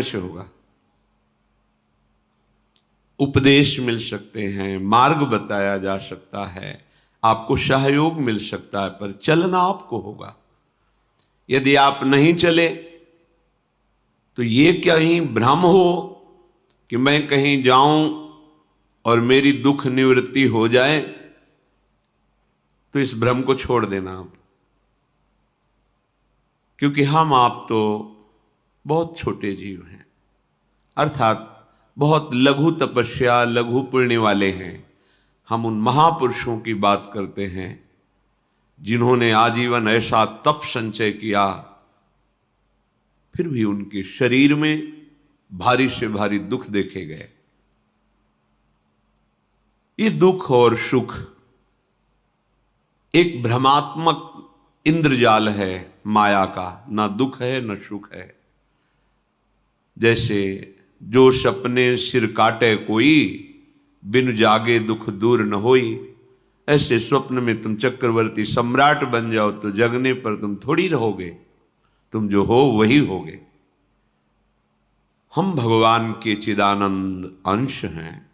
से होगा। उपदेश मिल सकते हैं, मार्ग बताया जा सकता है, आपको सहयोग मिल सकता है, पर चलना आपको होगा। यदि आप नहीं चले तो ये कहीं भ्रम हो कि मैं कहीं जाऊं और मेरी दुख निवृत्ति हो जाए, तो इस भ्रम को छोड़ देना आप। क्योंकि हम आप तो बहुत छोटे जीव हैं, अर्थात बहुत लघु तपस्या लघु पुण्य वाले हैं। हम उन महापुरुषों की बात करते हैं जिन्होंने आजीवन ऐसा तप संचय किया, फिर भी उनके शरीर में भारी से भारी दुख देखे गए। ये दुख और सुख एक भ्रमात्मक इंद्रजाल है माया का, ना दुख है न सुख है। जैसे जो सपने सिर काटे कोई, बिन जागे दुख दूर न होई। ऐसे स्वप्न में तुम चक्रवर्ती सम्राट बन जाओ तो जगने पर तुम थोड़ी रहोगे, तुम जो हो वही होगे। हम भगवान के चिदानंद अंश हैं।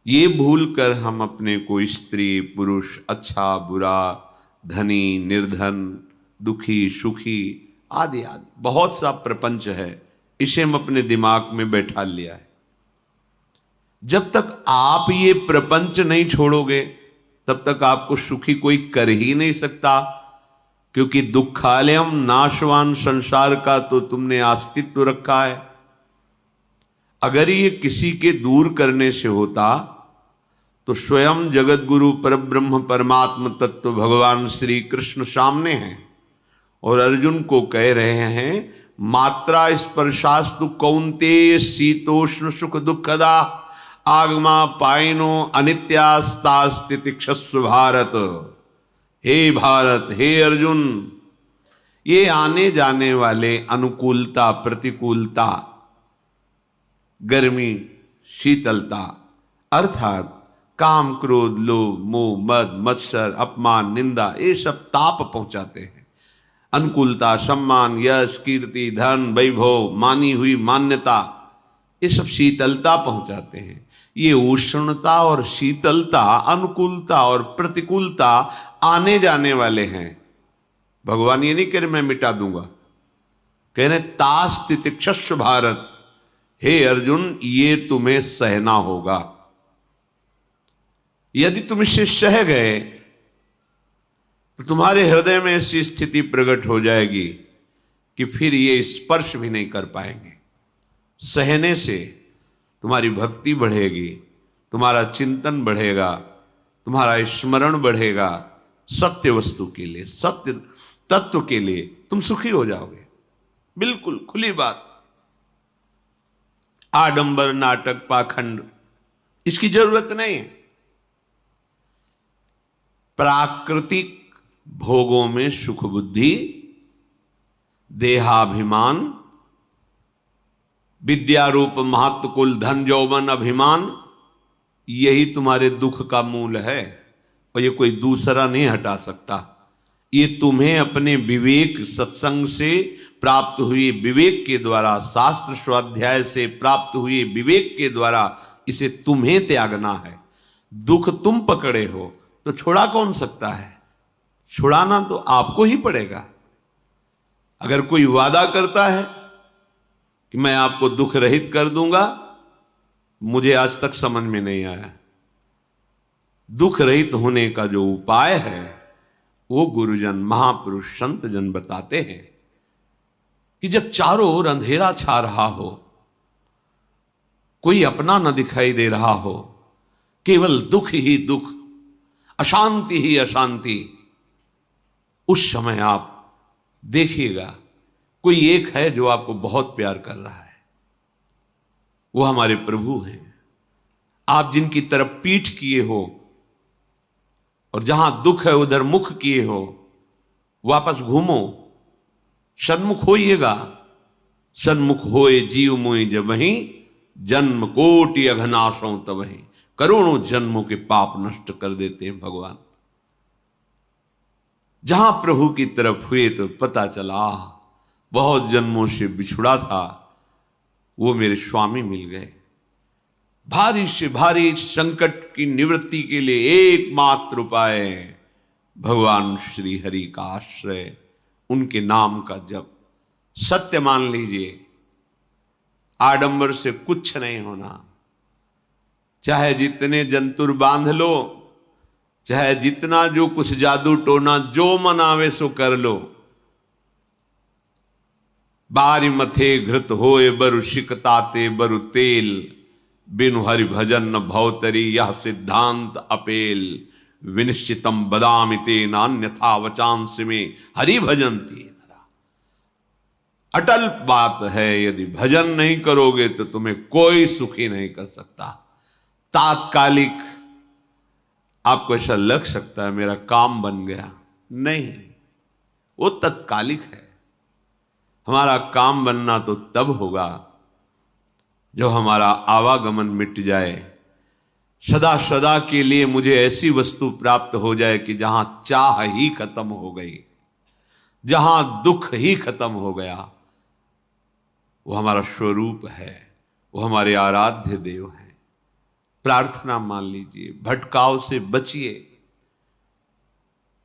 ये भूल कर हम अपने को स्त्री पुरुष, अच्छा बुरा, धनी निर्धन, दुखी सुखी आदि आदि बहुत सा प्रपंच है, इसे हम अपने दिमाग में बैठा लिया है। जब तक आप ये प्रपंच नहीं छोड़ोगे तब तक आपको सुखी कोई कर ही नहीं सकता, क्योंकि दुखालयम नाशवान संसार का तो तुमने अस्तित्व रखा है। अगर ये किसी के दूर करने से होता तो स्वयं जगत गुरु परब्रह्म परमात्म तत्व भगवान श्री कृष्ण सामने हैं और अर्जुन को कह रहे हैं, मात्रा स्पर्शास्तु कौन्तेय शीतोष्ण सुख दुखदा आगमा पायनो अनित्यास्तास्तितिक्षस्व भारत। हे भारत, हे अर्जुन, ये आने जाने वाले अनुकूलता प्रतिकूलता, गर्मी शीतलता, अर्थात काम क्रोध लोभ मोह मद मत्सर अपमान निंदा, ये सब ताप पहुंचाते हैं। अनुकूलता सम्मान यश कीर्ति धन वैभव मानी हुई मान्यता, ये सब शीतलता पहुंचाते हैं। ये उष्णता और शीतलता, अनुकूलता और प्रतिकूलता आने जाने वाले हैं। भगवान ये नहीं कह रहे मैं मिटा दूंगा, कह रहे तास तितिक्षस्व भारत। हे अर्जुन, ये तुम्हें सहना होगा। यदि तुम इसे सह गए तो तुम्हारे हृदय में ऐसी स्थिति प्रकट हो जाएगी कि फिर ये स्पर्श भी नहीं कर पाएंगे। सहने से तुम्हारी भक्ति बढ़ेगी, तुम्हारा चिंतन बढ़ेगा, तुम्हारा स्मरण बढ़ेगा, सत्य वस्तु के लिए, सत्य तत्व के लिए तुम सुखी हो जाओगे। बिल्कुल खुली बात। आडंबर नाटक पाखंड इसकी जरूरत नहीं है। प्राकृतिक भोगों में सुख बुद्धि, देहाभिमान, विद्यारूप महत्व कुल धन यौवन अभिमान, यही तुम्हारे दुख का मूल है और ये कोई दूसरा नहीं हटा सकता। ये तुम्हें अपने विवेक सत्संग से प्राप्त हुए विवेक के द्वारा, शास्त्र स्वाध्याय से प्राप्त हुए विवेक के द्वारा इसे तुम्हें त्यागना है। दुख तुम पकड़े हो तो छोड़ा कौन सकता है? छुड़ाना तो आपको ही पड़ेगा। अगर कोई वादा करता है कि मैं आपको दुख रहित कर दूंगा, मुझे आज तक समझ में नहीं आया। दुख रहित होने का जो उपाय है वो गुरुजन महापुरुष संत जन बताते हैं कि जब चारों ओर अंधेरा छा रहा हो, कोई अपना न दिखाई दे रहा हो, केवल दुख ही दुख, अशांति ही अशांति, उस समय आप देखिएगा कोई एक है जो आपको बहुत प्यार कर रहा है। वो हमारे प्रभु हैं। आप जिनकी तरफ पीठ किए हो और जहां दुख है उधर मुख किए हो, वापस घूमो, सन्मुख होइएगा। सन्मुख होए जीव मोहि जब वहीं, जन्म कोटि अघनाशों तब वहीं। करोड़ों जन्मों के पाप नष्ट कर देते हैं भगवान। जहां प्रभु की तरफ हुए तो पता चला बहुत जन्मों से बिछुड़ा था, वो मेरे स्वामी मिल गए। भारी से भारी संकट की निवृत्ति के लिए एकमात्र उपाय भगवान श्री हरि का आश्रय, उनके नाम का जप। सत्य मान लीजिए, आडंबर से कुछ नहीं होना। चाहे जितने जंतुर बांध लो, चाहे जितना जो कुछ जादू टोना जो मन आवे सो कर लो, बारी मथे घृत होए बरु शिकताते बरु तेल, बिनु हरि भजन न भवतरी यह सिद्धांत अपेल, विनिश्चितम बदामि तेन अन्यथा वचांस में हरि भजन्ति। अटल बात है, यदि भजन नहीं करोगे तो तुम्हें कोई सुखी नहीं कर सकता। तात्कालिक आपको ऐसा लग सकता है मेरा काम बन गया, नहीं, वो तत्कालिक है। हमारा काम बनना तो तब होगा जो हमारा आवागमन मिट जाए, सदा सदा के लिए मुझे ऐसी वस्तु प्राप्त हो जाए कि जहां चाह ही खत्म हो गई, जहां दुख ही खत्म हो गया। वो हमारा स्वरूप है, वो हमारे आराध्य देव हैं। प्रार्थना मान लीजिए, भटकाव से बचिए।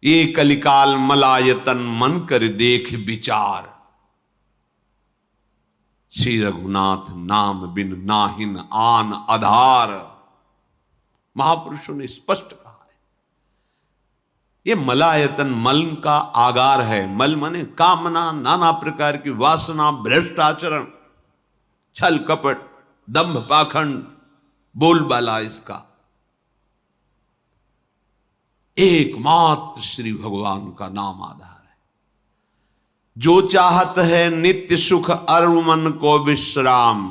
ये कलिकाल मलायतन मन कर देख विचार, श्री रघुनाथ नाम बिन नाहिन आन आधार। महापुरुषों ने स्पष्ट कहा है, ये मलायतन मल का आगार है। मल माने कामना, नाना प्रकार की वासना, भ्रष्ट आचरण, छल कपट, दंभ पाखंड, बोलबाला, इसका एकमात्र श्री भगवान का नाम आधार है। जो चाहत है नित्य सुख अरु मन को विश्राम,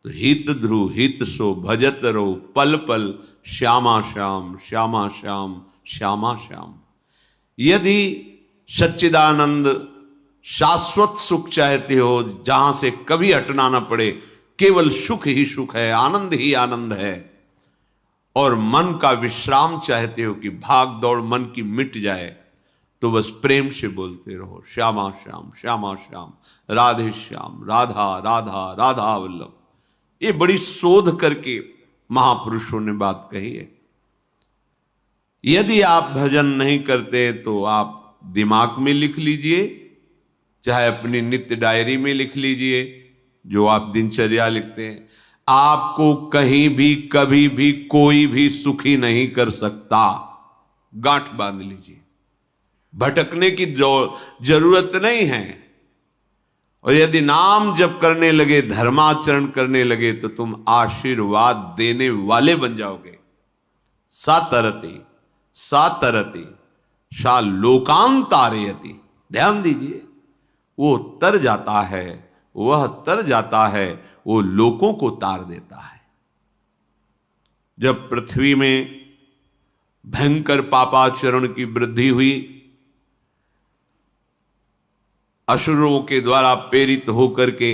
तो हित ध्रुव हित सो भजत रो पल पल श्यामा श्याम श्यामा श्याम श्यामा श्याम। यदि सच्चिदानंद शाश्वत सुख चाहते हो, जहां से कभी हटना ना पड़े, केवल सुख ही सुख है, आनंद ही आनंद है, और मन का विश्राम चाहते हो कि भाग दौड़ मन की मिट जाए, तो बस प्रेम से बोलते रहो श्यामा श्याम श्यामा श्याम, राधे श्याम, राधा राधा राधा वल्लभ। ये बड़ी शोध करके महापुरुषों ने बात कही है। यदि आप भजन नहीं करते तो आप दिमाग में लिख लीजिए, चाहे अपनी नित्य डायरी में लिख लीजिए, जो आप दिनचर्या लिखते हैं। आपको कहीं भी कभी भी कोई भी सुखी नहीं कर सकता, गांठ बांध लीजिए। भटकने की जरूरत नहीं है। और यदि नाम जप करने लगे, धर्माचरण करने लगे, तो तुम आशीर्वाद देने वाले बन जाओगे। सातरति सातरति सा लोकांतारयति। ध्यान दीजिए, वो तर जाता है, वह तर जाता है, वो लोकों को तार देता है। जब पृथ्वी में भयंकर पापाचरण की वृद्धि हुई, असुरों के द्वारा प्रेरित होकर के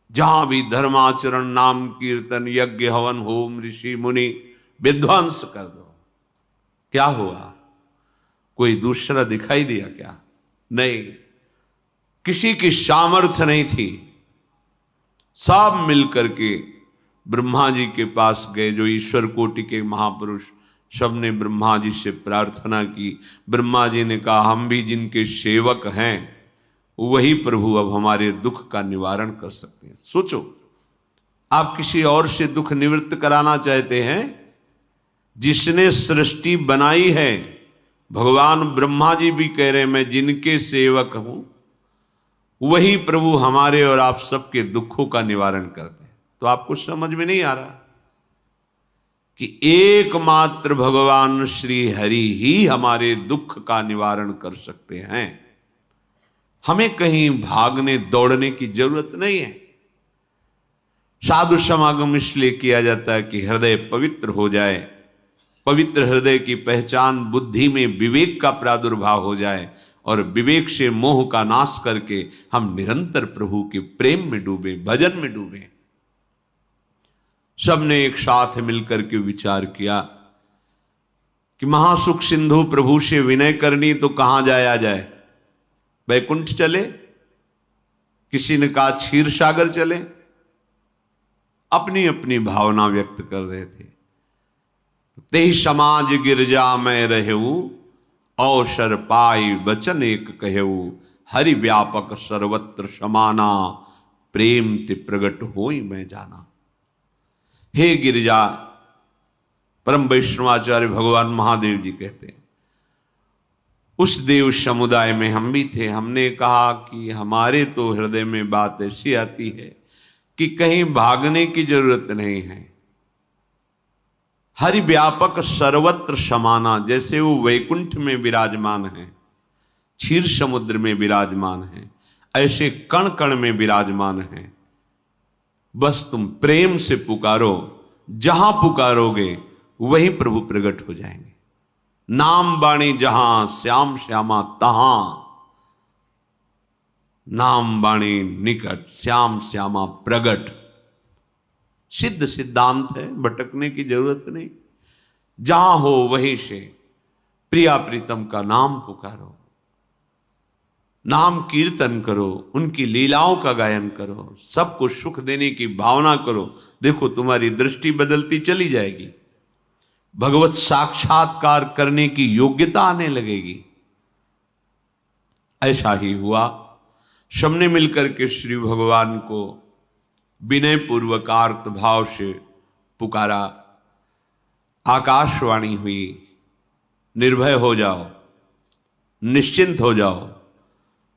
जहां भी धर्माचरण, नाम कीर्तन, यज्ञ, हवन, होम, ऋषि मुनि विध्वंस कर दो, क्या हुआ? कोई दूसरा दिखाई दिया क्या? नहीं, किसी की सामर्थ्य नहीं थी। सब मिलकर के ब्रह्मा जी के पास गए, जो ईश्वर कोटि के महापुरुष, सबने ब्रह्मा जी से प्रार्थना की। ब्रह्मा जी ने कहा, हम भी जिनके सेवक हैं, वही प्रभु अब हमारे दुख का निवारण कर सकते हैं। सोचो, आप किसी और से दुख निवृत्त कराना चाहते हैं? जिसने सृष्टि बनाई है, भगवान ब्रह्मा जी भी कह रहे हैं मैं जिनके सेवक हूं, वही प्रभु हमारे और आप सबके दुखों का निवारण करते हैं। तो आपको समझ में नहीं आ रहा कि एकमात्र भगवान श्री हरि ही हमारे दुख का निवारण कर सकते हैं। हमें कहीं भागने दौड़ने की जरूरत नहीं है। साधु समागम इसलिए किया जाता है कि हृदय पवित्र हो जाए, पवित्र हृदय की पहचान बुद्धि में विवेक का प्रादुर्भाव हो जाए, और विवेक से मोह का नाश करके हम निरंतर प्रभु के प्रेम में डूबे, भजन में डूबे। सबने एक साथ मिलकर के विचार किया कि महासुख सिंधु प्रभु से विनय करनी तो कहां जाया जाए? वैकुंठ चले। किसी ने कहा क्षीर सागर चले, अपनी अपनी भावना व्यक्त कर रहे थे। तेहि समाज गिरजा में रहेऊ, अवसर पाई बचन एक कहेऊ, हरि व्यापक सर्वत्र समाना, प्रेम ते प्रगट होई मैं जाना। हे गिरिजा, परम वैष्णवाचार्य भगवान महादेव जी कहते हैं, उस देव समुदाय में हम भी थे। हमने कहा कि हमारे तो हृदय में बात ऐसी आती है कि कहीं भागने की जरूरत नहीं है। हरि व्यापक सर्वत्र समाना, जैसे वो वैकुंठ में विराजमान है, क्षीर समुद्र में विराजमान है, ऐसे कण कण में विराजमान है। बस तुम प्रेम से पुकारो, जहां पुकारोगे वहीं प्रभु प्रकट हो जाएंगे। नाम बाणी जहां श्याम श्यामा तहां, नाम बाणी निकट श्याम श्यामा प्रगट। सिद्ध सिद्धांत है, भटकने की जरूरत नहीं। जहां हो वहीं से प्रिया प्रीतम का नाम पुकारो, नाम कीर्तन करो, उनकी लीलाओं का गायन करो, सबको सुख देने की भावना करो। देखो तुम्हारी दृष्टि बदलती चली जाएगी, भगवत साक्षात्कार करने की योग्यता आने लगेगी। ऐसा ही हुआ। सबने मिलकर के श्री भगवान को विनय पूर्वक आर्त भाव से पुकारा। आकाशवाणी हुई, निर्भय हो जाओ, निश्चिंत हो जाओ,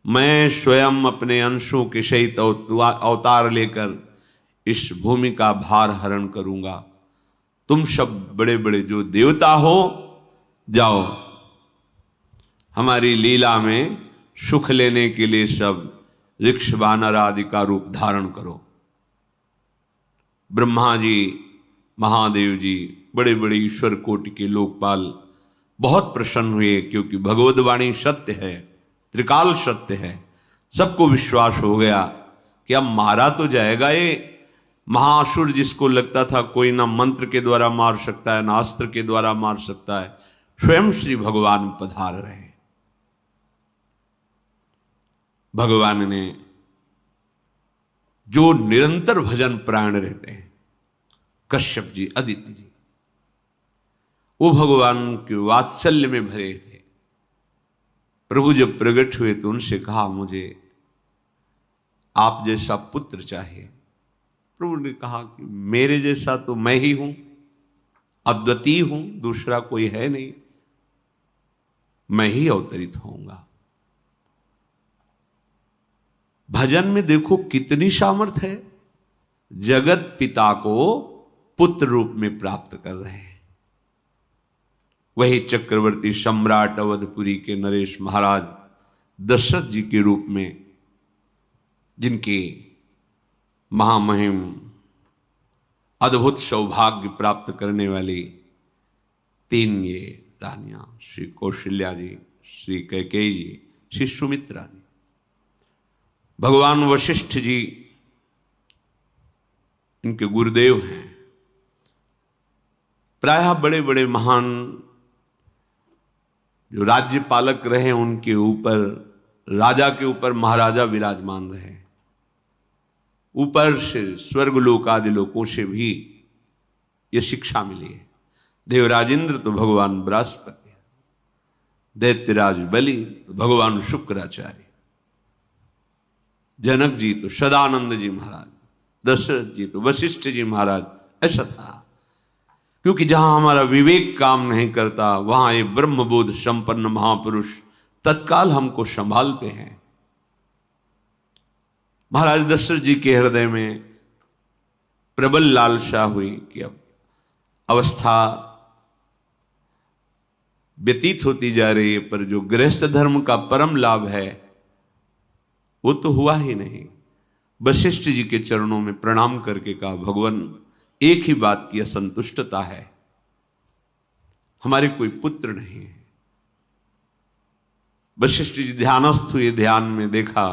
मैं स्वयं अपने अंशों के सहित अवतार लेकर इस भूमि का भार हरण करूंगा। तुम सब बड़े बड़े जो देवता हो, जाओ हमारी लीला में सुख लेने के लिए सब ऋक्ष वानर आदि का रूप धारण करो। ब्रह्मा जी, महादेव जी, बड़े बड़े ईश्वर कोटि के लोकपाल बहुत प्रसन्न हुए, क्योंकि भगवद वाणी सत्य है, त्रिकाल सत्य है। सबको विश्वास हो गया कि अब मारा तो जाएगा ये महासुर, जिसको लगता था कोई ना मंत्र के द्वारा मार सकता है, ना अस्त्र के द्वारा मार सकता है। स्वयं श्री भगवान पधार रहे। भगवान ने जो निरंतर भजन प्राण रहते हैं, कश्यप जी, अदिति जी, वो भगवान के वात्सल्य में भरे थे। प्रभु जब प्रकट हुए तो उनसे कहा, मुझे आप जैसा पुत्र चाहिए। प्रभु ने कहा कि मेरे जैसा तो मैं ही हूं, अद्वितीय हूं, दूसरा कोई है नहीं, मैं ही अवतरित होऊंगा। भजन में देखो कितनी सामर्थ्य है। जगत पिता को पुत्र रूप में प्राप्त कर रहे हैं। वही चक्रवर्ती सम्राट अवधपुरी के नरेश महाराज दशरथ जी के रूप में, जिनके महामहिम अद्भुत सौभाग्य प्राप्त करने वाली तीन ये रानियां, श्री कौशल्या जी, श्री कैकेयी जी, श्री सुमित्रा जी। भगवान वशिष्ठ जी इनके गुरुदेव हैं। प्रायः बड़े बड़े महान जो राज्य पालक रहे, उनके ऊपर, राजा के ऊपर महाराजा विराजमान रहे। ऊपर से स्वर्गलोक आदि लोकों से भी यह शिक्षा मिली है। देवराजेंद्र तो भगवान बृहस्पति, दैत्यराज बलि तो भगवान शुक्राचार्य, जनक जी तो सदानंद जी महाराज, दशरथ जी तो वशिष्ठ जी महाराज। ऐसा था, क्योंकि जहां हमारा विवेक काम नहीं करता, वहां ये ब्रह्मबोध संपन्न महापुरुष तत्काल हमको संभालते हैं। महाराज दशरथ जी के हृदय में प्रबल लालसा हुई कि अब अवस्था व्यतीत होती जा रही है, पर जो गृहस्थ धर्म का परम लाभ है वो तो हुआ ही नहीं। वशिष्ठ जी के चरणों में प्रणाम करके कहा, भगवान एक ही बात की असंतुष्टता है, हमारे कोई पुत्र नहीं है। वशिष्ठ जी ध्यानस्थ हुए, ध्यान में देखा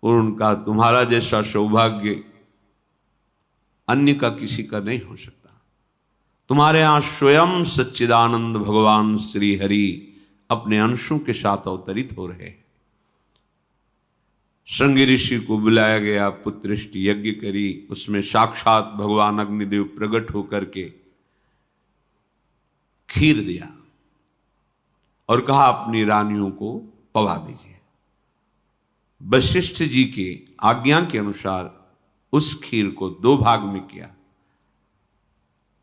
और उनका, तुम्हारा जैसा सौभाग्य अन्य का किसी का नहीं हो सकता। तुम्हारे यहां स्वयं सच्चिदानंद भगवान श्री हरि अपने अंशों के साथ अवतरित हो रहे हैं। श्रृंगी ऋषि को बुलाया गया, पुत्रेष्टि यज्ञ करी, उसमें साक्षात भगवान अग्निदेव प्रकट होकर के खीर दिया और कहा अपनी रानियों को पवा दीजिए। वशिष्ठ जी के आज्ञा के अनुसार उस खीर को 2 भाग में किया।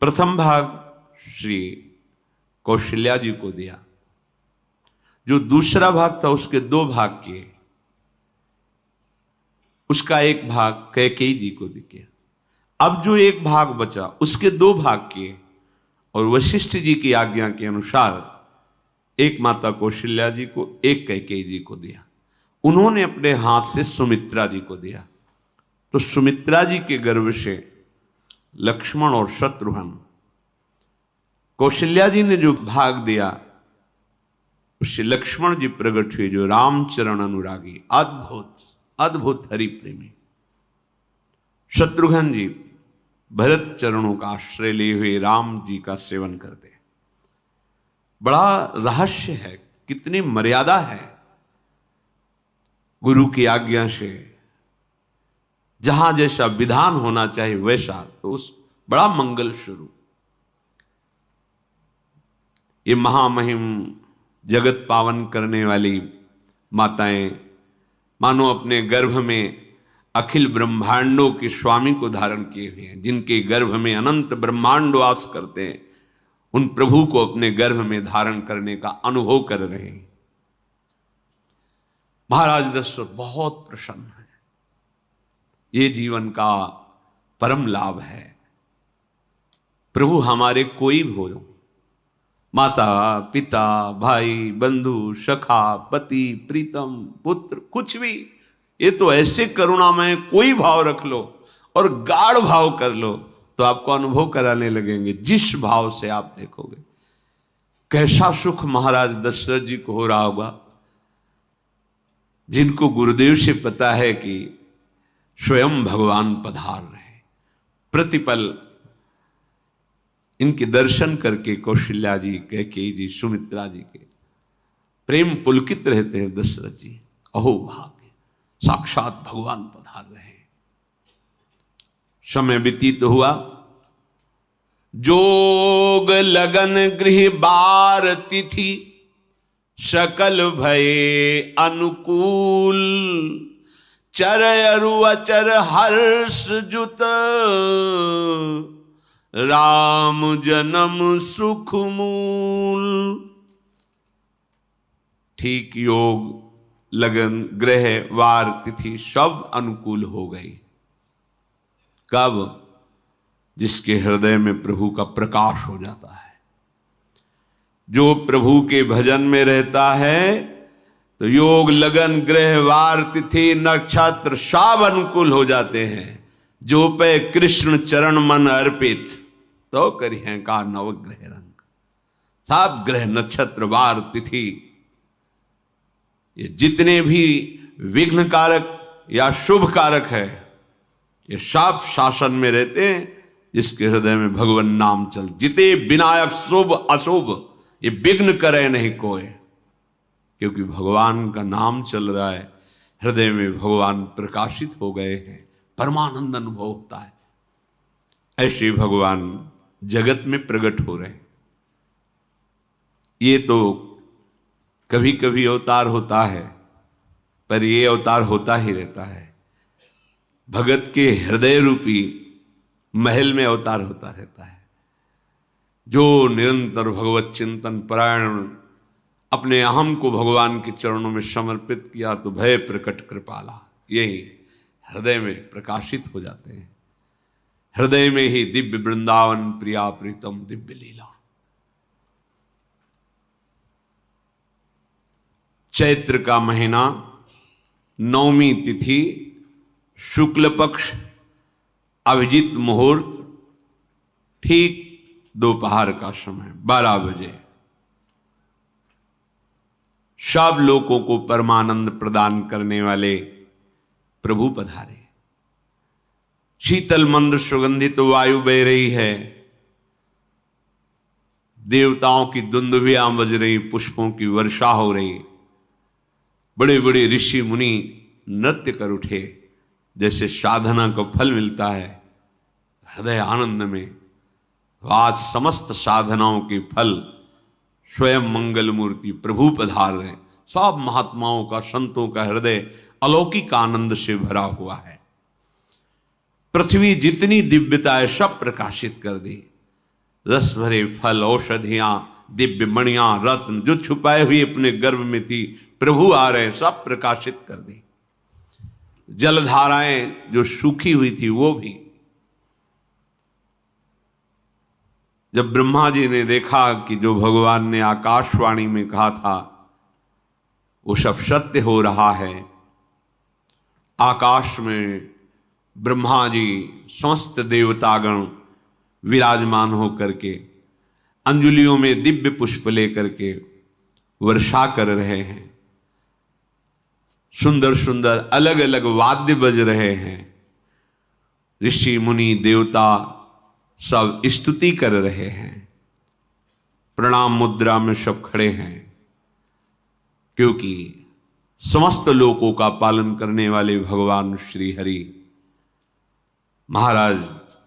प्रथम भाग श्री कौशल्या जी को दिया, जो दूसरा भाग था उसके 2 भाग किए, उसका 1 भाग कैकेयी जी को दिया। अब जो 1 भाग बचा उसके 2 भाग किए और वशिष्ठ जी की आज्ञा के अनुसार एक माता कौशल्या जी को, एक कैकेयी जी को दिया। उन्होंने अपने हाथ से सुमित्रा जी को दिया। तो सुमित्रा जी के गर्भ से लक्ष्मण और शत्रुघ्न, कौशल्या जी ने जो भाग दिया उससे लक्ष्मण जी प्रकट हुए, जो रामचरण अनुरागी, अद्भुत अद्भुत हरि प्रेमी। शत्रुघ्न जी भरत चरणों का आश्रय लिए हुए राम जी का सेवन करते हैं। बड़ा रहस्य है, कितनी मर्यादा है गुरु की आज्ञा से। जहां जैसा विधान होना चाहिए वैसा, तो उस बड़ा मंगल शुरू। ये महामहिम जगत पावन करने वाली माताएं मानो अपने गर्भ में अखिल ब्रह्मांडों के स्वामी को धारण किए हुए हैं, जिनके गर्भ में अनंत ब्रह्मांड वास करते हैं, उन प्रभु को अपने गर्भ में धारण करने का अनुभव कर रहे हैं। महाराज दशरथ बहुत प्रसन्न है। ये जीवन का परम लाभ है। प्रभु हमारे कोई भी हो, माता पिता भाई बंधु सखा पति प्रीतम पुत्र, कुछ भी, ये तो ऐसे करुणामय कोई भाव रख लो और गाढ़ भाव कर लो तो आपको अनुभव कराने लगेंगे। जिस भाव से आप देखोगे कैसा सुख महाराज दशरथ जी को हो रहा होगा, जिनको गुरुदेव से पता है कि स्वयं भगवान पधार रहे। प्रतिपल इनके दर्शन करके कौशल्या जी, कैकेयी जी, सुमित्रा जी के प्रेम पुलकित रहते हैं। दशरथ जी, अहो भाग्य, साक्षात भगवान पधार रहे। समय व्यतीत हुआ, जोग लगन गृह बार तिथि, सकल भये अनुकूल, चर अरु अचर हर्ष जुत, राम जन्म सुख मूल। ठीक योग लगन ग्रह वार तिथि सब अनुकूल हो गई। कब? जिसके हृदय में प्रभु का प्रकाश हो जाता है। जो प्रभु के भजन में रहता है तो योग लगन ग्रह वार तिथि नक्षत्र सब अनुकूल हो जाते हैं। जो पे कृष्ण चरण मन अर्पित, तो करी है का नवग्रह रंग। सब ग्रह नक्षत्र वार तिथि, ये जितने भी विघ्न कारक या शुभ कारक है, ये सब शासन में रहते हैं जिसके हृदय में भगवान नाम चल। जिते विनायक शुभ अशुभ, ये विघ्न करे नहीं कोई, क्योंकि भगवान का नाम चल रहा है, हृदय में भगवान प्रकाशित हो गए हैं, परमानंद अनुभव होता है। ऐसे भगवान जगत में प्रकट हो रहे हैं। ये तो कभी कभी अवतार होता है, पर ये अवतार होता ही रहता है। भगत के हृदय रूपी महल में अवतार होता रहता है। जो निरंतर भगवत चिंतन परायण, अपने अहम को भगवान के चरणों में समर्पित किया तो भय प्रकट कृपाला, यही हृदय में प्रकाशित हो जाते हैं। हृदय में ही दिव्य वृंदावन प्रिया प्रीतम दिव्य लीला। चैत्र का महीना, नवमी तिथि, शुक्ल पक्ष, अभिजीत मुहूर्त, ठीक दोपहर का समय 12 बजे, सब लोगों को परमानंद प्रदान करने वाले प्रभु पधारे। शीतल मंद सुगंधित वायु बह रही है, देवताओं की दुंदुभियां बज रही, पुष्पों की वर्षा हो रही। बड़े बड़े ऋषि मुनि नृत्य कर उठे, जैसे साधना को फल मिलता है हृदय आनंद में, आज समस्त साधनाओं के फल स्वयं मंगल मूर्ति प्रभु पधार रहे। सब महात्माओं का, संतों का हृदय अलौकिक आनंद से भरा हुआ है। पृथ्वी जितनी दिव्यता है सब प्रकाशित कर दी। रस भरे फल, औषधियां, दिव्य मणियां, रत्न जो छुपाए हुए अपने गर्भ में थी, प्रभु आ रहे, सब प्रकाशित कर दी। जलधाराएं जो सूखी हुई थी वो भी। जब ब्रह्मा जी ने देखा कि जो भगवान ने आकाशवाणी में कहा था वो सब सत्य हो रहा है, आकाश में ब्रह्मा जी समस्त देवतागण विराजमान होकर के अंजलियों में दिव्य पुष्प लेकर के वर्षा कर रहे हैं, सुंदर सुंदर अलग अलग वाद्य बज रहे हैं, ऋषि मुनि देवता सब स्तुति कर रहे हैं, प्रणाम मुद्रा में सब खड़े हैं, क्योंकि समस्त लोकों का पालन करने वाले भगवान श्री हरि महाराज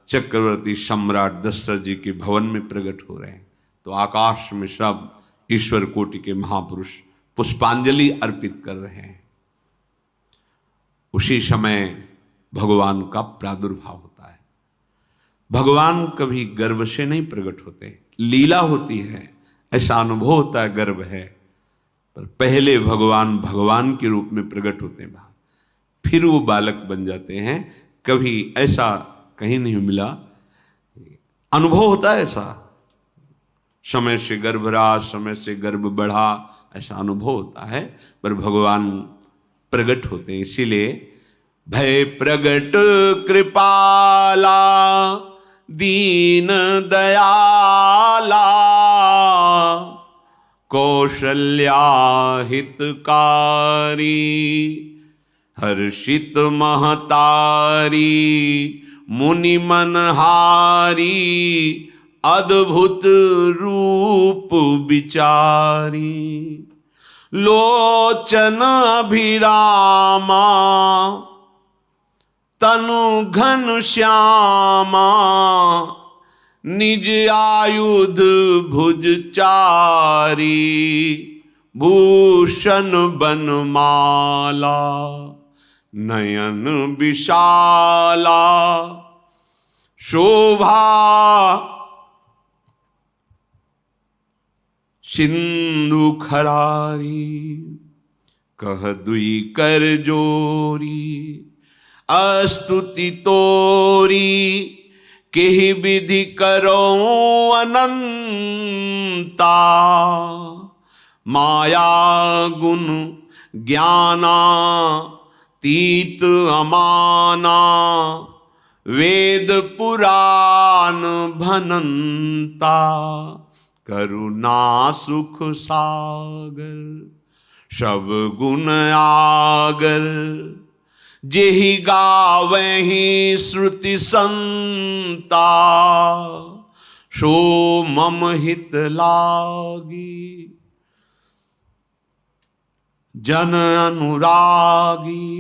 चक्रवर्ती सम्राट दशरथ जी के भवन में प्रकट हो रहे हैं। तो आकाश में सब ईश्वर कोटि के महापुरुष पुष्पांजलि अर्पित कर रहे हैं। उसी समय भगवान का प्रादुर्भाव होता है। भगवान कभी गर्भ से नहीं प्रकट होते, लीला होती है, ऐसा अनुभव होता है गर्भ है, पर पहले भगवान भगवान के रूप में प्रकट होते हैं, फिर वो बालक बन जाते हैं। कभी ऐसा कहीं नहीं मिला, अनुभव होता है ऐसा, समय से गर्भ रहा, समय से गर्भ बढ़ा, ऐसा अनुभव होता है, पर भगवान प्रकट होते हैं। इसीलिए भय प्रगट कृपाला दीन दयाला कौशल्या हितकारी हर्षित महतारी मुनि मनहारी अद्भुत रूप विचारी लोचन अभिरामा तनु घन श्यामा निज आयुध भुज चारी भूषण बनमाला नयन विशाला शोभा सिंधु खरारी कह दुई कर जोरी अस्तुति तोरी केहि विधि करो अनंता माया गुण ज्ञाना तीत अमाना वेद पुराण भनंता करुणा सुख सागर सब गुण आगर जेहि गावहि श्रुति संता सो मम हित लागी जन अनुरागी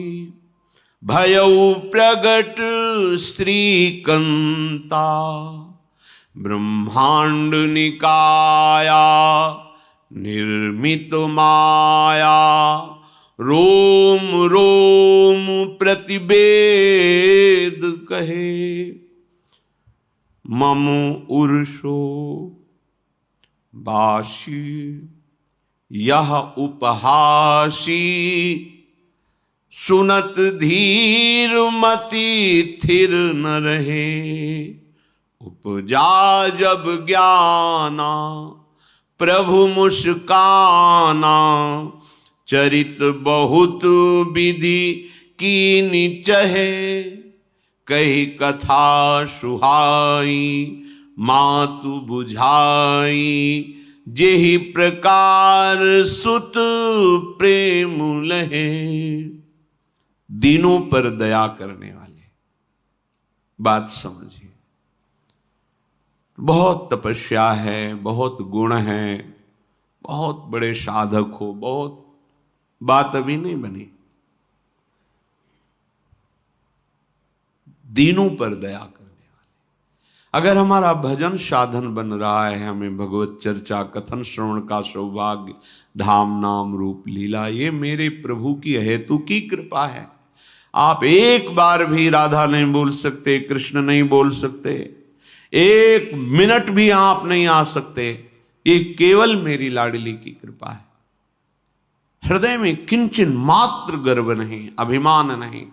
भयउ प्रगट श्रीकंता ब्रह्मांड निकाया निर्मित माया रोम रोम प्रतिवेद कहे मम उर्षो बाशी यह उपहासी सुनत धीर मति थिर न रहे उपजा जब ज्ञाना प्रभु मुस्काना चरित बहुत विधि कीनी चहे कही कथा सुहाई मातु बुझाई जेहि प्रकार सुत प्रेम लहे दीनों पर दया करने वाले। बात समझिए, बहुत तपस्या है, बहुत गुण है, बहुत बड़े साधक हो, बहुत बात अभी नहीं बनी। दीनों पर दया करने वाले। अगर हमारा भजन साधन बन रहा है, हमें भगवत चर्चा कथन श्रवण का सौभाग्य, धाम नाम रूप लीला, ये मेरे प्रभु की हेतु की कृपा है। आप एक बार भी राधा नहीं बोल सकते, कृष्ण नहीं बोल सकते, एक मिनट भी आप नहीं आ सकते, ये केवल मेरी लाडली की कृपा है। हृदय में किंचन मात्र गर्व नहीं, अभिमान नहीं,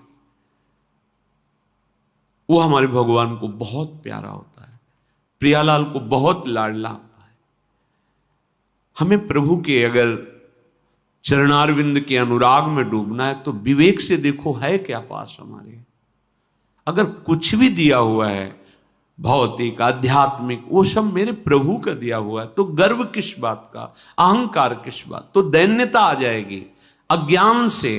वो हमारे भगवान को बहुत प्यारा होता है, प्रियालाल को बहुत लाडला होता है। हमें प्रभु के अगर चरणारविंद के अनुराग में डूबना है तो विवेक से देखो है क्या पास हमारे। अगर कुछ भी दिया हुआ है भौतिक आध्यात्मिक, वो सब मेरे प्रभु का दिया हुआ है, तो गर्व किस बात का, अहंकार किस बात, तो दैन्यता आ जाएगी। अज्ञान से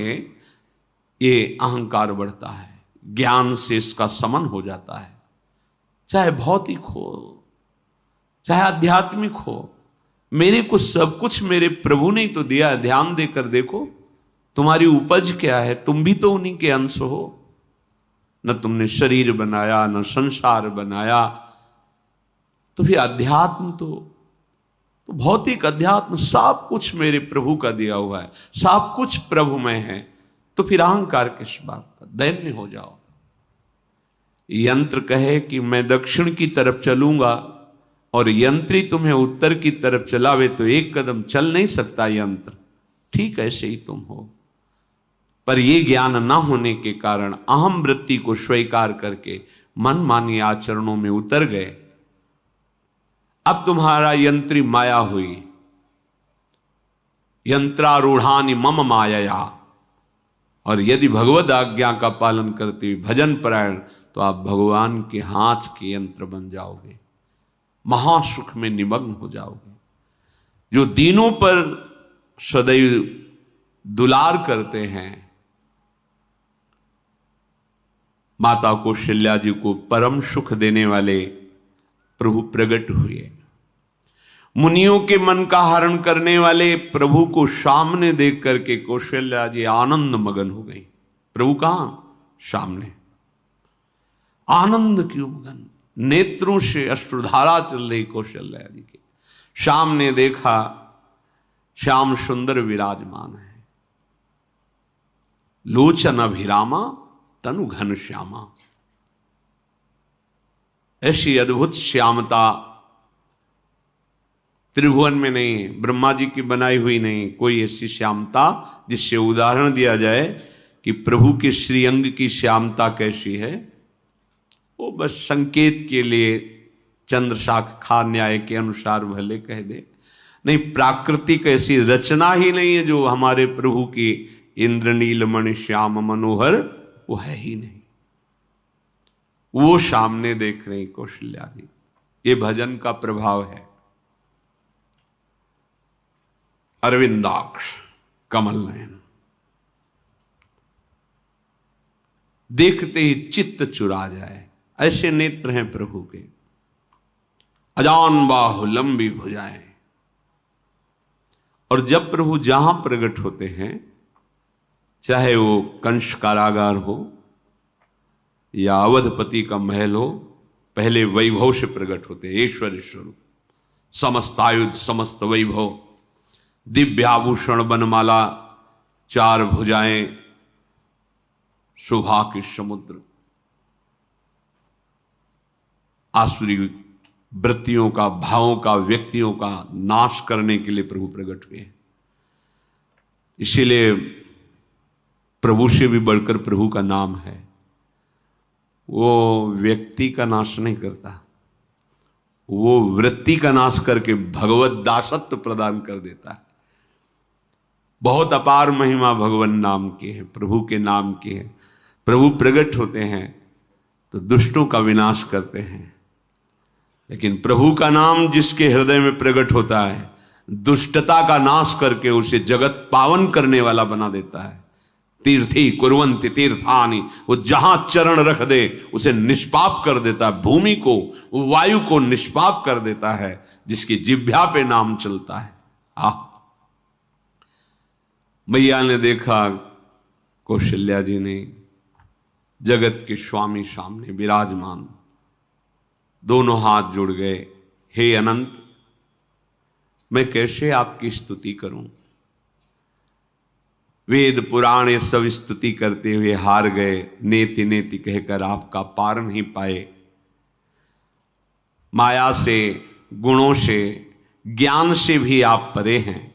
ये अहंकार बढ़ता है, ज्ञान से इसका समन हो जाता है। चाहे भौतिक हो चाहे आध्यात्मिक हो, मेरे को सब कुछ मेरे प्रभु ने तो दिया है। ध्यान देकर देखो तुम्हारी उपज क्या है, तुम भी तो उन्हीं के अंश हो। न तुमने शरीर बनाया, न संसार बनाया, तो फिर अध्यात्म तो भौतिक अध्यात्म सब कुछ मेरे प्रभु का दिया हुआ है, सब कुछ प्रभु में है, तो फिर अहंकार किस बात का, दैन्य हो जाओ। यंत्र कहे कि मैं दक्षिण की तरफ चलूंगा और यंत्री तुम्हें उत्तर की तरफ चलावे तो एक कदम चल नहीं सकता यंत्र, ठीक ऐसे ही तुम हो। पर यह ज्ञान न होने के कारण अहम वृत्ति को स्वीकार करके मनमानी आचरणों में उतर गए। अब तुम्हारा यंत्री माया हुई, यंत्रारूढ़ानि मम माया, और यदि भगवद आज्ञा का पालन करते हुए भजन परायण, तो आप भगवान के हाथ के यंत्र बन जाओगे, महासुख में निमग्न हो जाओगे। जो दीनों पर सदैव दुलार करते हैं, माता कौशल्या जी को परम सुख देने वाले प्रभु प्रकट हुए। मुनियों के मन का हरण करने वाले प्रभु को सामने देख करके कौशल्या जी आनंद मगन हो गई। प्रभु कहां? सामने। आनंद क्यों मगन? नेत्रों से अश्रुधारा चल रही कौशल्या जी के। सामने देखा श्याम सुंदर विराजमान है, लोचन अभिरामा तनु घन श्यामा। ऐसी अद्भुत श्यामता त्रिभुवन में नहीं है, ब्रह्मा जी की बनाई हुई नहीं कोई ऐसी श्यामता जिससे उदाहरण दिया जाए कि प्रभु के श्रीअंग की श्यामता कैसी है। वो बस संकेत के लिए चंद्र शाखा न्याय के अनुसार भले कह दे, नहीं प्राकृतिक ऐसी रचना ही नहीं है जो हमारे प्रभु की इंद्रनील मणि श्याम मनोहर, वो है ही नहीं। वो सामने देख रहे कौशल्या जी। ये भजन का प्रभाव है। अरविंदाक्ष कमल नयन, देखते ही चित्त चुरा जाए, ऐसे नेत्र हैं प्रभु के। अजान बाहु लंबी भुजाएं। और जब प्रभु जहां प्रकट होते हैं, चाहे वो कंस कारागार हो या अवधपति का महल हो, पहले वैभव से प्रकट होते हैं। ऐश्वर्य स्वरूप, समस्त आयुध समस्त वैभव, दिव्याभूषण बनमाला, चार भुजाएं, शोभा के समुद्र, आसुरी वृत्तियों का, भावों का, व्यक्तियों का नाश करने के लिए प्रभु प्रकट हुए। इसीलिए प्रभु से भी बढ़कर प्रभु का नाम है। वो व्यक्ति का नाश नहीं करता, वो वृत्ति का नाश करके भगवत दासत्व प्रदान कर देता है। बहुत अपार महिमा भगवान नाम की है, प्रभु के नाम की है। प्रभु प्रकट होते हैं तो दुष्टों का विनाश करते हैं, लेकिन प्रभु का नाम जिसके हृदय में प्रकट होता है, दुष्टता का नाश करके उसे जगत पावन करने वाला बना देता है। तीर्थी कुर्वन्ति तीर्थानि, वो जहां चरण रख दे उसे निष्पाप कर देता है। भूमि को, वायु को निष्पाप कर देता है जिसकी जिह्वा पे नाम चलता है। मैया ने देखा, कौशल्या जी ने जगत के स्वामी सामने विराजमान, दोनों हाथ जुड़ गए। हे अनंत, मैं कैसे आपकी स्तुति करूं? वेद पुराण ये सब स्तुति करते हुए हार गए, नेति नेति कहकर आपका पार नहीं पाए। माया से, गुणों से, ज्ञान से भी आप परे हैं,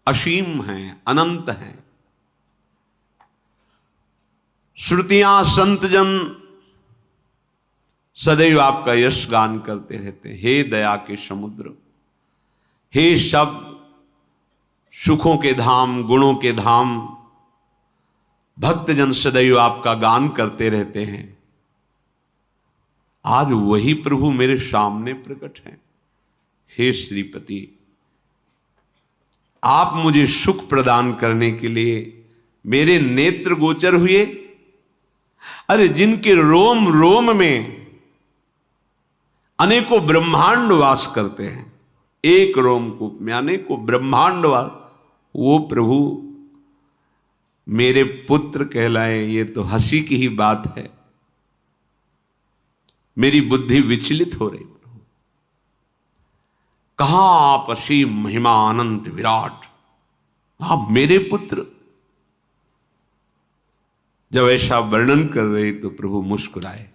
असीम हैं, अनंत हैं। श्रुतियां, संतजन सदैव आपका यश गान करते रहते हैं। हे दया के समुद्र, हे शब्द, सुखों के धाम, गुणों के धाम, भक्तजन सदैव आपका गान करते रहते हैं। आज वही प्रभु मेरे सामने प्रकट हैं। हे श्रीपति, आप मुझे सुख प्रदान करने के लिए मेरे नेत्र गोचर हुए। अरे जिनके रोम रोम में अनेकों ब्रह्मांड वास करते हैं, एक रोमकूप में अनेकों ब्रह्मांड वास, वो प्रभु मेरे पुत्र कहलाए, ये तो हंसी की ही बात है। मेरी बुद्धि विचलित हो रही। प्रभु कहां आप असीम महिमा अनंत विराट, आप मेरे पुत्र। जब ऐसा वर्णन कर रहे तो प्रभु मुस्कुराए।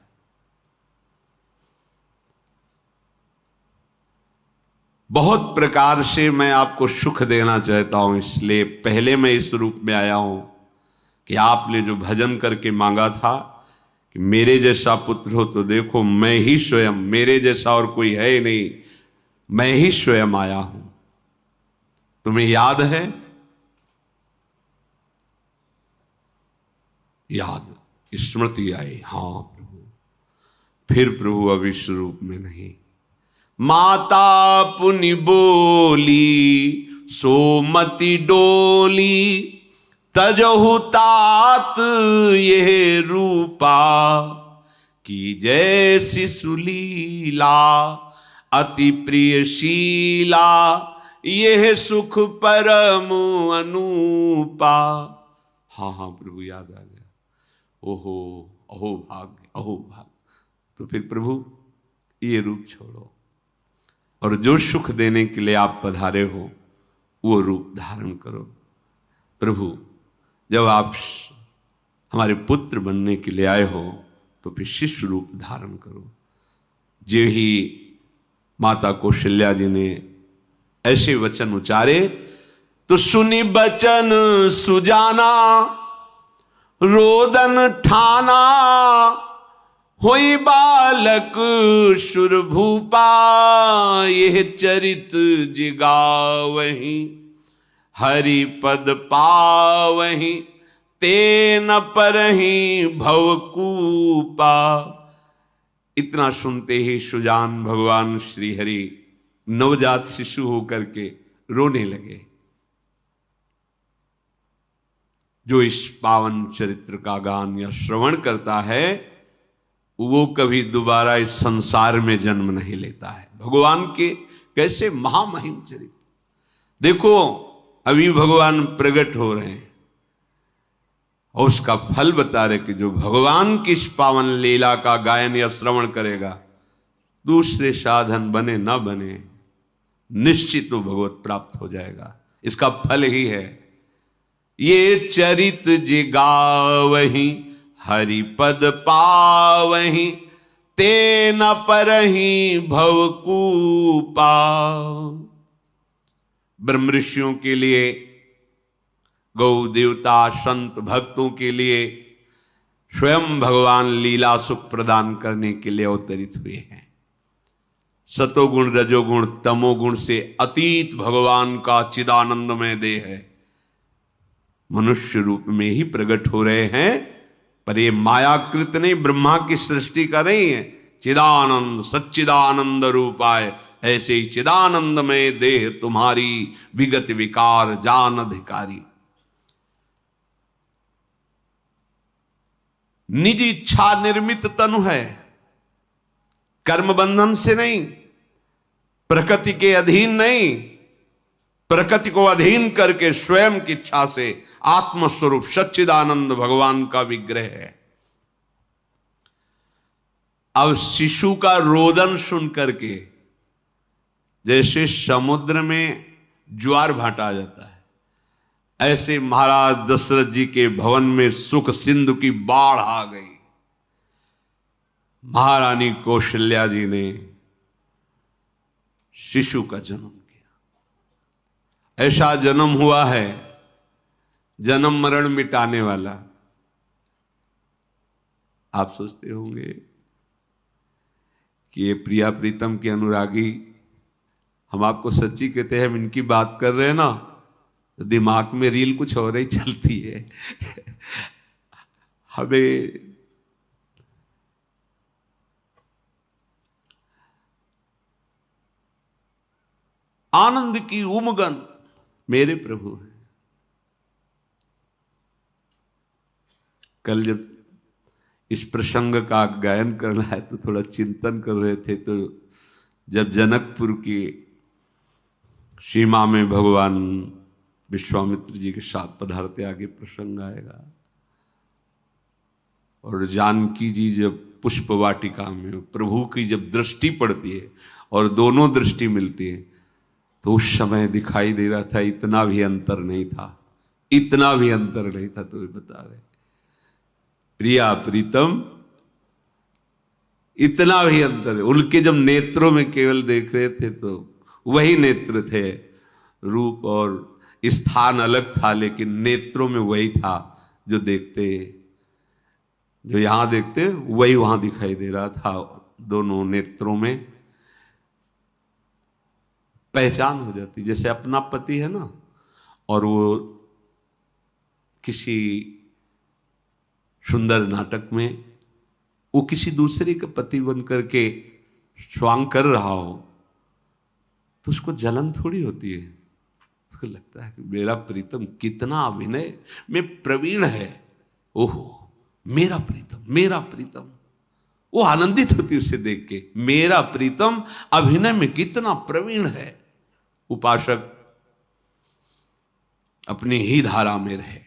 बहुत प्रकार से मैं आपको सुख देना चाहता हूं, इसलिए पहले मैं इस रूप में आया हूं कि आपने जो भजन करके मांगा था कि मेरे जैसा पुत्र हो, तो देखो मैं ही स्वयं, मेरे जैसा और कोई है ही नहीं, मैं ही स्वयं आया हूं। तुम्हें याद है? याद, स्मृति आई। हां प्रभु। फिर प्रभु अब इस रूप में नहीं। माता पुनि बोली सोमति डोली, तजहु तात ये रूपा, की जैसी सुलीला अति प्रियशीला, यह सुख परम अनूपा। हाँ हाँ प्रभु, याद आ गया। ओहो, अहो भाग्य, अहो भाग्य। तो फिर प्रभु ये रूप छोड़ो और जो सुख देने के लिए आप पधारे हो वो रूप धारण करो। प्रभु जब आप हमारे पुत्र बनने के लिए आए हो तो फिर शिष्य रूप धारण करो। जो ही माता कौशल्या जी ने ऐसे वचन उचारे तो सुनी बचन सुजाना, रोदन ठाना, होई बालक सुरभूपा, यह चरित जिगावहीं, हरि पद पावहीं, तेन परहीं भवकूपा। इतना सुनते ही सुजान भगवान श्री हरि नवजात शिशु होकर के रोने लगे। जो इस पावन चरित्र का गान या श्रवण करता है वो कभी दोबारा इस संसार में जन्म नहीं लेता है। भगवान के कैसे महामहिम चरित्र। देखो अभी भगवान प्रकट हो रहे हैं और उसका फल बता रहे कि जो भगवान की इस पावन लीला का गायन या श्रवण करेगा, दूसरे साधन बने न बने, निश्चित तो भगवत प्राप्त हो जाएगा। इसका फल ही है ये चरित जिगावहीं, हरि पद पावहीं, तेन परहीं भवकूपा। ब्रह्म ऋषियों के लिए, गौ देवता, संत भक्तों के लिए स्वयं भगवान लीला सुख प्रदान करने के लिए अवतरित हुए हैं। सतोगुण, रजोगुण, तमोगुण से अतीत भगवान का चिदानंदमय देह है, मनुष्य रूप में ही प्रकट हो रहे हैं। पर ये मायाकृत नहीं, ब्रह्मा की सृष्टि का नहीं है। चिदानंद सच्चिदानंद रूपाय, ऐसे ही चिदानंदमय देह तुम्हारी, विगत विकार जान अधिकारी। निज इच्छा निर्मित तनु है, कर्म बंधन से नहीं, प्रकृति के अधीन नहीं, प्रकृति को अधीन करके स्वयं की इच्छा से आत्मस्वरूप सच्चिदानंद भगवान का विग्रह है। अब शिशु का रोदन सुन करके जैसे समुद्र में ज्वार भाटा आ जाता है, ऐसे महाराज दशरथ जी के भवन में सुख सिंधु की बाढ़ आ गई। महारानी कौशल्या जी ने शिशु का जन्म किया। ऐसा जन्म हुआ है जन्म मरण मिटाने वाला। आप सोचते होंगे कि ये प्रिया प्रीतम के अनुरागी, हम आपको सच्ची कहते हैं, हम इनकी बात कर रहे हैं ना तो दिमाग में रील कुछ और ही चलती है। हमें आनंद की उमगन मेरे प्रभु है। कल जब इस प्रसंग का गायन करना है तो थोड़ा चिंतन कर रहे थे, तो जब जनकपुर की सीमा में भगवान विश्वामित्र जी के साथ पधारते, आगे प्रसंग आएगा, और जानकी जी जब पुष्प वाटिका में प्रभु की जब दृष्टि पड़ती है और दोनों दृष्टि मिलती है, तो उस समय दिखाई दे रहा था इतना भी अंतर नहीं था, इतना भी अंतर नहीं था। तो बता रहे प्रिया प्रीतम, इतना भी अंतर है। उनके जब नेत्रों में केवल देख रहे थे तो वही नेत्र थे, रूप और स्थान अलग था, लेकिन नेत्रों में वही था जो देखते, जो यहां देखते वही वहां दिखाई दे रहा था। दोनों नेत्रों में पहचान हो जाती, जैसे अपना पति है ना, और वो किसी सुंदर नाटक में वो किसी दूसरे का पति बन करके स्वांग कर रहा हो तो उसको जलन थोड़ी होती है, उसको लगता है कि मेरा प्रीतम कितना अभिनय में प्रवीण है, ओहो मेरा प्रीतम, मेरा प्रीतम। वो आनंदित होती उसे देख के, मेरा प्रीतम अभिनय में कितना प्रवीण है। उपासक अपनी ही धारा में रहे,